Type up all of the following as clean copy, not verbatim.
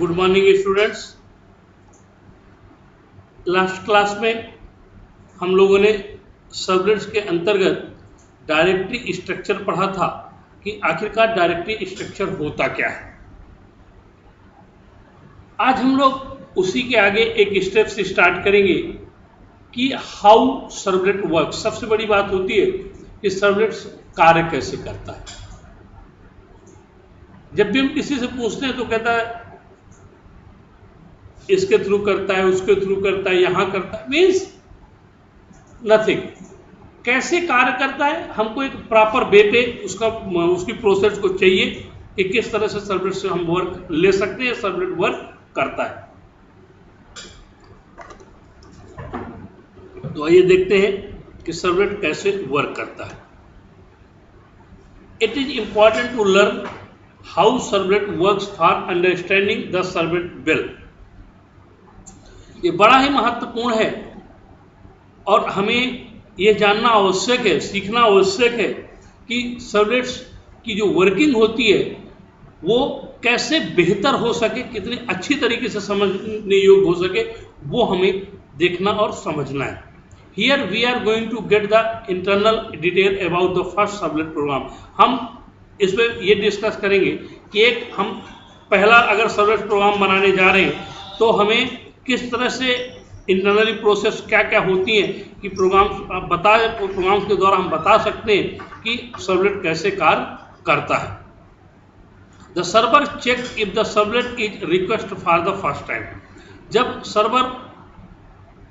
Good morning students. Last class में हम लोगों ने सर्वलेट्स के अंतर्गत डायरेक्टरी स्ट्रक्चर पढ़ा था कि आखिरकार डायरेक्टरी स्ट्रक्चर होता क्या है। आज हम लोग उसी के आगे एक स्टेप से स्टार्ट करेंगे कि हाउ सर्वलेट वर्क। सबसे बड़ी बात होती है कि सर्वलेट्स कार्य कैसे करता है। जब भी हम किसी से पूछते हैं तो कहता है इसके थ्रू करता है, उसके थ्रू करता है, यहां करता है, मीन्स नथिंग। कैसे कार्य करता है, हमको एक प्रॉपर वे पे उसकी प्रोसेस को चाहिए कि किस तरह से सर्वलेट से हम वर्क ले सकते हैं, सर्वलेट वर्क करता है। तो आइए देखते हैं कि सर्वलेट कैसे वर्क करता है। It is important to learn how servlet works for understanding the servlet well. ये बड़ा ही महत्वपूर्ण है और हमें यह जानना आवश्यक है, सीखना आवश्यक है कि सर्वलेट्स की जो वर्किंग होती है वो कैसे बेहतर हो सके, कितनी अच्छी तरीके से समझने योग्य हो सके, वो हमें देखना और समझना है। Here we are going to get the internal detail about the first servlet program. हम इसमें ये डिस्कस करेंगे कि एक हम पहला अगर सर्वलेट प्रोग्राम बनाने जा रहे हैं तो हमें किस तरह से इंटरनली प्रोसेस क्या क्या होती हैं कि प्रोग्राम्स के द्वारा हम बता सकते हैं कि सर्वलेट कैसे कार्य करता है। The server check if the servlet is request for the first time. जब सर्वर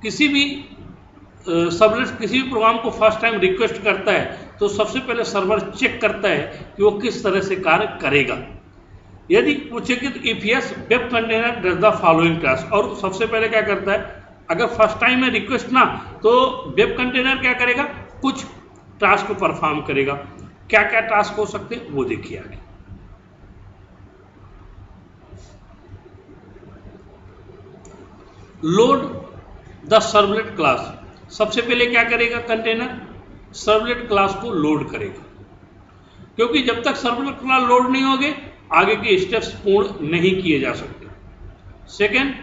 किसी भी प्रोग्राम को फर्स्ट टाइम रिक्वेस्ट करता है तो सबसे पहले सर्वर चेक करता है कि वो किस तरह से कार्य करेगा। यदि पूछेंगे तो if yes web container does the following task. और सबसे पहले क्या करता है, अगर फर्स्ट टाइम में रिक्वेस्ट ना तो वेब कंटेनर क्या करेगा, कुछ टास्क परफॉर्म करेगा। क्या क्या टास्क हो सकते हैं वो देखिए आगे। Load the servlet class. सबसे पहले क्या करेगा कंटेनर, सर्वलेट क्लास को लोड करेगा, क्योंकि जब तक सर्वलेट क्लास लोड नहीं होगे आगे के स्टेप्स पूर्ण नहीं किए जा सकते। Second,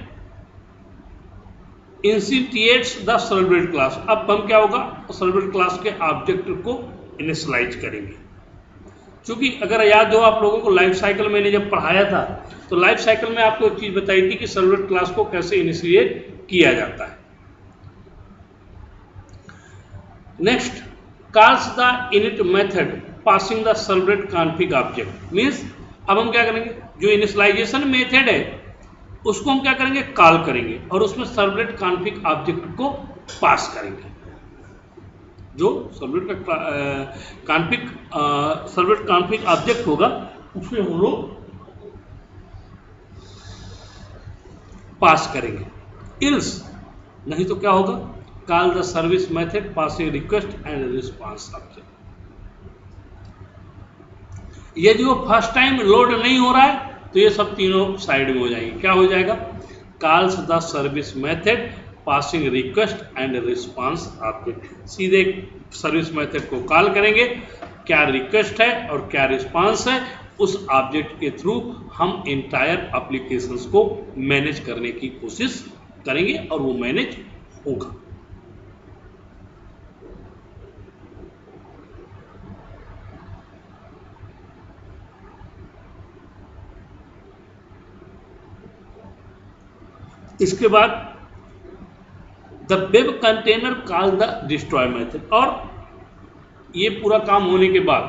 instantiates the servlet class. अब हम क्या होगा, सर्वलेट क्लास के ऑब्जेक्ट को इनिशियलाइज करेंगे। क्योंकि अगर याद हो आप लोगों को लाइफ साइकिल मैंने जब पढ़ाया था तो लाइफ साइकिल में आपको एक चीज बताई थी कि सर्वलेट क्लास को कैसे इनिशिएट किया जाता है। Next, calls the init method passing the servlet config object. Means अब हम क्या करेंगे, जो इनिशियलाइजेशन मेथड है उसको हम क्या करेंगे, कॉल करेंगे और उसमें सर्वलेट कॉन्फिग ऑब्जेक्ट को पास करेंगे। जो सर्वलेट कॉन्फिग ऑब्जेक्ट होगा उसमें हम लोग पास करेंगे। इल्स नहीं तो क्या होगा, call the service method passing request and response object. यदि वो फर्स्ट टाइम लोड नहीं हो रहा है तो ये सब तीनों साइड में हो जाएंगे। क्या हो जाएगा, calls the service method passing request and response object. सीधे सर्विस मेथड को कॉल करेंगे, क्या रिक्वेस्ट है और क्या रिस्पांस है, उस ऑब्जेक्ट के थ्रू हम इंटायर एप्लीकेशंस को मैनेज करने की कोशिश करेंगे और वो मैनेज होगा। इसके बाद the web container call the destroy method. और ये पूरा काम होने के बाद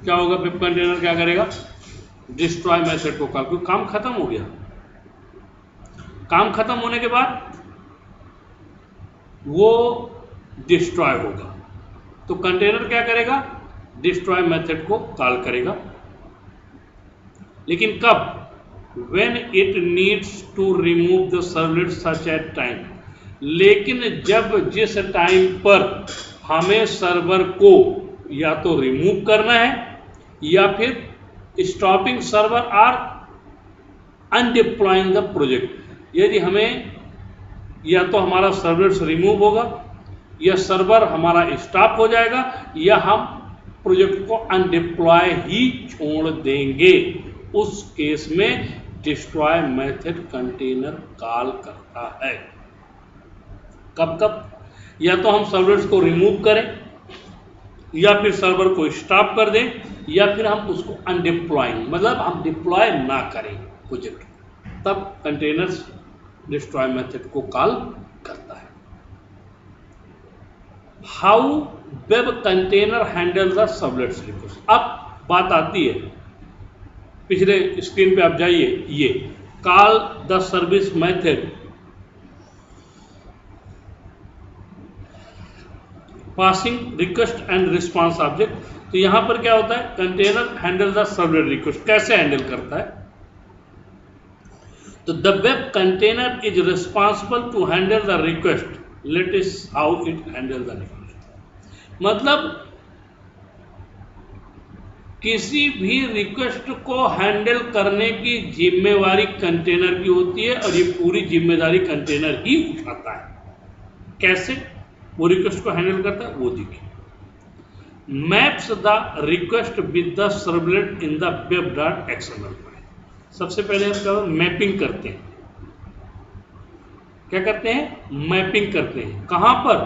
क्या होगा, वेब कंटेनर क्या करेगा, डिस्ट्रॉय मेथड को कॉल, क्योंकि काम खत्म हो गया। काम खत्म होने के बाद वो डिस्ट्रॉय होगा तो कंटेनर क्या करेगा, डिस्ट्रॉय मेथड को कॉल करेगा। लेकिन कब, when it needs to remove the servlet such at time। लेकिन जब जिस टाइम पर हमें सर्वर को या तो रिमूव करना है या फिर स्टॉपिंग सर्वर और अनडिप्लॉइंग द प्रोजेक्ट, यदि हमें या तो हमारा सर्वर रिमूव होगा या सर्वर हमारा स्टॉप हो जाएगा या हम प्रोजेक्ट को अनडिप्लॉय ही छोड़ देंगे, उस केस में डिस्ट्रॉय मेथड कंटेनर कॉल करता है। कब कब? या तो हम सर्वलेट्स को रिमूव करें, या फिर सर्वर को स्टॉप कर दें, या फिर हम उसको अनडिप्लॉइंग, मतलब हम डिप्लॉय ना करें प्रोजेक्ट, तब कंटेनर्स डिस्ट्रॉय मेथड को कॉल करता है। How web container handle the servlets request. अब बात आती है, पिछले स्क्रीन पे आप जाइए, ये call the service method passing request and response object. तो यहां पर क्या होता है, container handle the servlet request. कैसे हैंडल करता है? तो the web container is responsible to handle the request, let us how it handle the request. मतलब किसी भी रिक्वेस्ट को हैंडल करने की जिम्मेवारी कंटेनर की होती है, और ये पूरी जिम्मेदारी कंटेनर ही उठाता है। कैसे वो रिक्वेस्ट को हैंडल करता है वो देखिए। Maps the request with the servlet in the web.xml file. सबसे पहले हम क्या मैपिंग करते हैं। क्या करते हैं? मैपिंग करते हैं। कहां पर?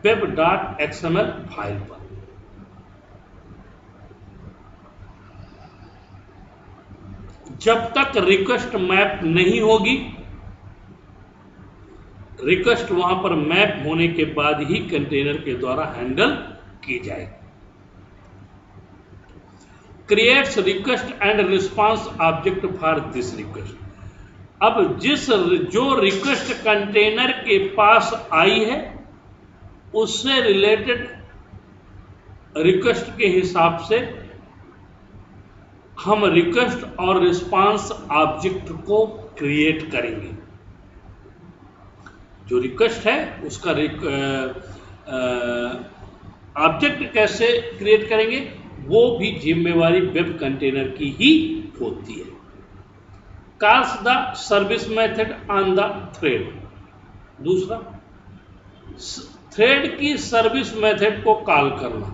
web.xml फाइल पर। जब तक रिक्वेस्ट मैप नहीं होगी, रिक्वेस्ट वहां पर मैप होने के बाद ही कंटेनर के द्वारा हैंडल की जाएगी। Creates request and response object for this request. अब जो रिक्वेस्ट कंटेनर के पास आई है, उससे रिलेटेड रिक्वेस्ट के हिसाब से हम रिक्वेस्ट और रिस्पांस ऑब्जेक्ट को क्रिएट करेंगे। जो रिक्वेस्ट है उसका ऑब्जेक्ट कैसे क्रिएट करेंगे, वो भी जिम्मेवारी वेब कंटेनर की ही होती है। Calls the service method on the thread. दूसरा, थ्रेड की सर्विस मेथड को कॉल करना।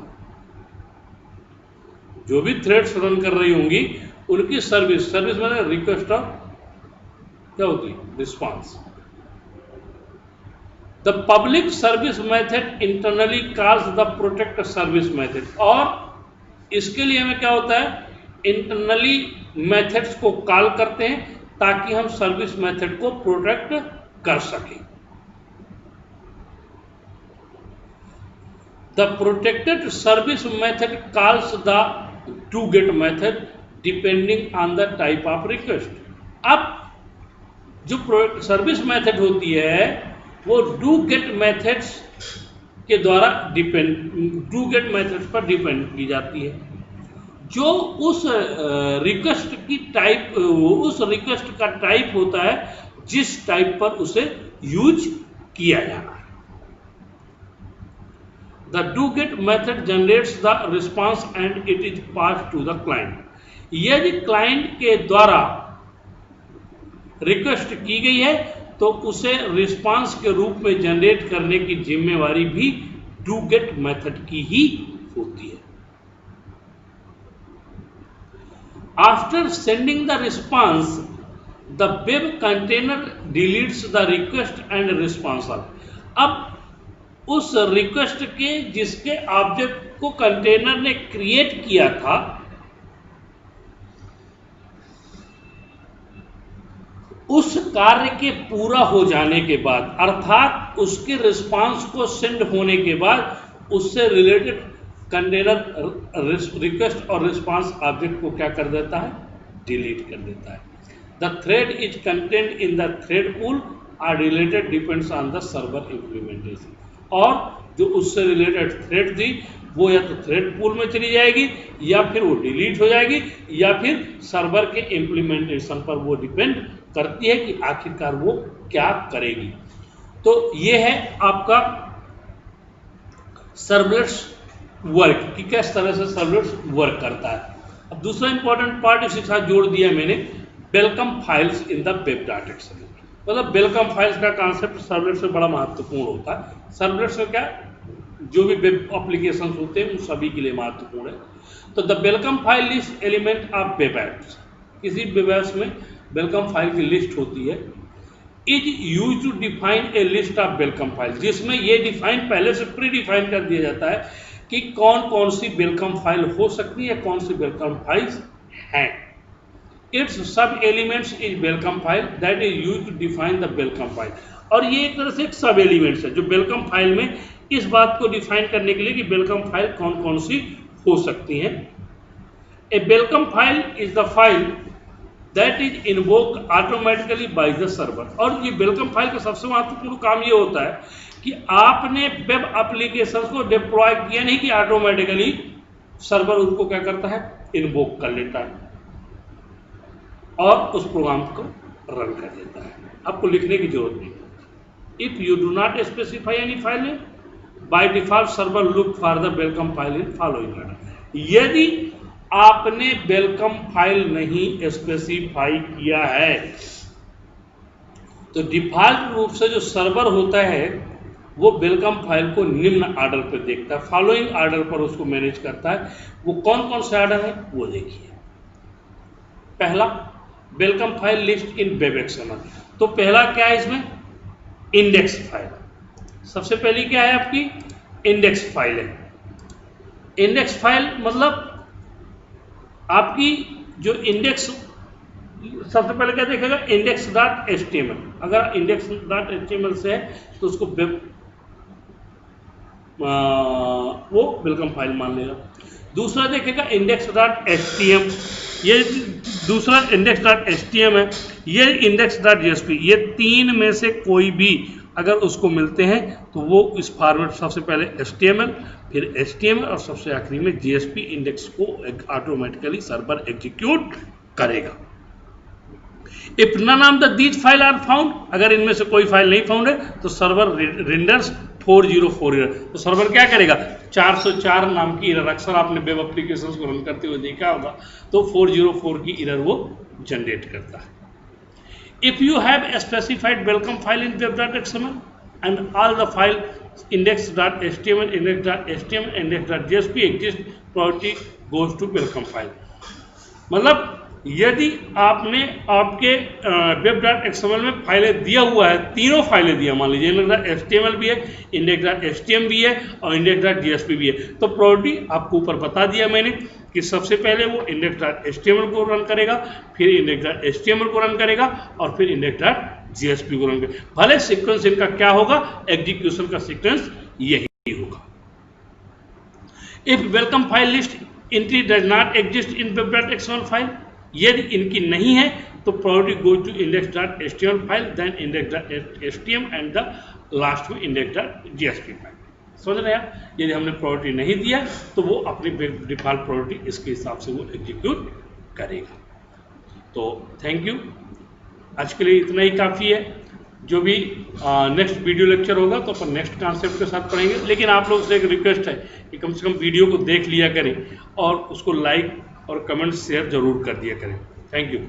जो भी थ्रेड्स रन कर रही होंगी उनकी सर्विस मतलब रिक्वेस्ट और क्या होगी, response. The public service method internally calls the protect service method. और इसके लिए हमें क्या होता है, इंटरनली मेथड्स को कॉल करते हैं ताकि हम सर्विस मेथड को प्रोटेक्ट कर सकें। The protected service method calls the to get method depending on the type of request. अब जो सर्विस मेथड होती है वो डू गेट मेथड्स के द्वारा डू गेट मेथड्स पर डिपेंड की जाती है। जो उस रिक्वेस्ट की टाइप, उस रिक्वेस्ट का टाइप होता है जिस टाइप पर उसे यूज किया जाना है। The do get method generates the response and it is passed to the client. यदि क्लाइंट के द्वारा रिक्वेस्ट की गई है तो उसे रिस्पांस के रूप में जनरेट करने की जिम्मेवारी भी डू गेट मेथड की ही होती है। After sending the response the web container deletes the request and response. अब उस रिक्वेस्ट के जिसके ऑब्जेक्ट को कंटेनर ने क्रिएट किया था, उस कार्य के पूरा हो जाने के बाद, अर्थात उसके रिस्पांस को सेंड होने के बाद, उससे रिलेटेड कंटेनर रिक्वेस्ट और रिस्पांस ऑब्जेक्ट को क्या कर देता है, डिलीट कर देता है। The thread is content in the thread pool are related depends on the server implementation. और जो उससे रिलेटेड थ्रेड थी वो या तो थ्रेड पूल में चली जाएगी, या फिर वो डिलीट हो जाएगी, या फिर सर्वर के इम्प्लीमेंटेशन पर वो डिपेंड करती है कि आखिरकार वो क्या करेगी। तो ये है आपका सर्वलेट्स वर्क कि किस तरह से सर्वलेट्स वर्क करता है। अब दूसरा इंपॉर्टेंट पार्ट इसके साथ जोड़ दिया मैंने, welcome files in the web.xml। मतलब वेलकम फाइल्स का कॉन्सेप्ट सर्वलेट से बड़ा महत्वपूर्ण होता है। सर्वलेट से क्या, जो भी वेब एप्लीकेशन होते हैं उन सभी के लिए महत्वपूर्ण है। तो the welcome file list element of web apps. किसी वेब एप्स में वेलकम फाइल की लिस्ट होती है, is use to define a list of welcome file, जिसमें ये डिफाइन पहले से प्री डिफाइन कर दिया जाता है कि कौन कौन सी वेलकम फाइल हो सकती है, कौन सी वेलकम फाइल्स हैं। Its sub elements is welcome file that is use to define the welcome file. और ये एक तरह से एक सब एलिमेंट्स है जो वेलकम फाइल में इस बात को डिफाइन करने के लिए कि वेलकम फाइल कौन कौन सी हो सकती हैं। A welcome file is the file that is invoked automatically by the server. और ये वेलकम फाइल का सबसे महत्वपूर्ण काम ये होता है कि आपने वेब एप्लीकेशन को डिप्लॉय किया नहीं कि ऑटोमेटिकली सर्वर उनको क्या करता है, इन्वोक कर लेता है और उस प्रोग्राम को रन कर देता है, आपको लिखने की जरूरत नहीं। If you do not specify any file name by default server look for the welcome file in following order. यदि आपने वेलकम फाइल नहीं स्पेसिफाई किया है तो डिफॉल्ट रूप से जो सर्वर होता है वो वेलकम फाइल को निम्न ऑर्डर पर देखता है, फॉलोइंग ऑर्डर पर उसको मैनेज करता है। वो कौन कौन से ऑर्डर है वो देखिए। पहला, वेलकम फाइल लिस्ट इन वेब एक्सएमएल। तो पहला क्या है इसमें, इंडेक्स फाइल। सबसे पहली क्या है आपकी, इंडेक्स फाइल है। इंडेक्स फाइल मतलब आपकी जो इंडेक्स, सबसे पहले क्या देखेगा, इंडेक्स डॉट एचटीएमएल। अगर इंडेक्स डॉट एचटीएमएल से है तो उसको वेब वो वेलकम फाइल मान लेगा। दूसरा देखेगा इंडेक्स डॉट एचटीएम, ये दूसरा इंडेक्स डॉट एचटीएम है, ये इंडेक्स डॉट जेएसपी। ये तीन में से कोई भी अगर उसको मिलते हैं तो वो इस फॉर्मेट, सबसे पहले एचटीएमएल, फिर एचटीएमएल और सबसे आखिरी में जेएसपी इंडेक्स को ऑटोमेटिकली सर्वर एग्जीक्यूट करेगा। If none of the these file are found, अगर इनमें से कोई फाइल नहीं फाउंड है तो सर्वर रेंडर्स 404 एरर। तो सर्वर क्या करेगा, 404 नाम की एरर, अक्सर आपने वेब एप्लीकेशंस को रन करते हुए देखा होगा, तो 404 की एरर वो जनरेट करता है। If you have a specified welcome file in web.xml and all the file index.html, index.html, index.jsp exist, priority goes to welcome file। मतलब यदि आपने आपके web.xml में फाइलें दिया हुआ है, तीनों फाइलें दिया, मान लीजिए index.html भी है, index.htm भी है और index.jsp भी है, तो प्रायोरिटी आपको ऊपर बता दिया मैंने कि सबसे पहले वो index.html को रन करेगा, फिर index.html को रन करेगा और फिर index.jsp को रन करेगा। भले सीक्वेंस इनका क्या होगा, एग्जीक्यूशन का सीक्वेंस यही होगा। If welcome file list entry does not exist in web.xml file, यदि इनकी नहीं है तो priority goes to index.html file, then index.htm and the last में index.jsp फाइल। समझ रहे हैं? यदि हमने प्रायोरिटी नहीं दिया तो वो अपनी डिफॉल्ट प्रायोरिटी इसके हिसाब से वो एग्जीक्यूट करेगा। तो थैंक यू, आज के लिए इतना ही काफ़ी है। जो भी नेक्स्ट वीडियो लेक्चर होगा तो अपन नेक्स्ट कॉन्सेप्ट के साथ पढ़ेंगे, लेकिन आप लोग से एक रिक्वेस्ट है कि कम से कम वीडियो को देख लिया करें और उसको लाइक और कमेंट शेयर जरूर कर दिया करें। Thank you.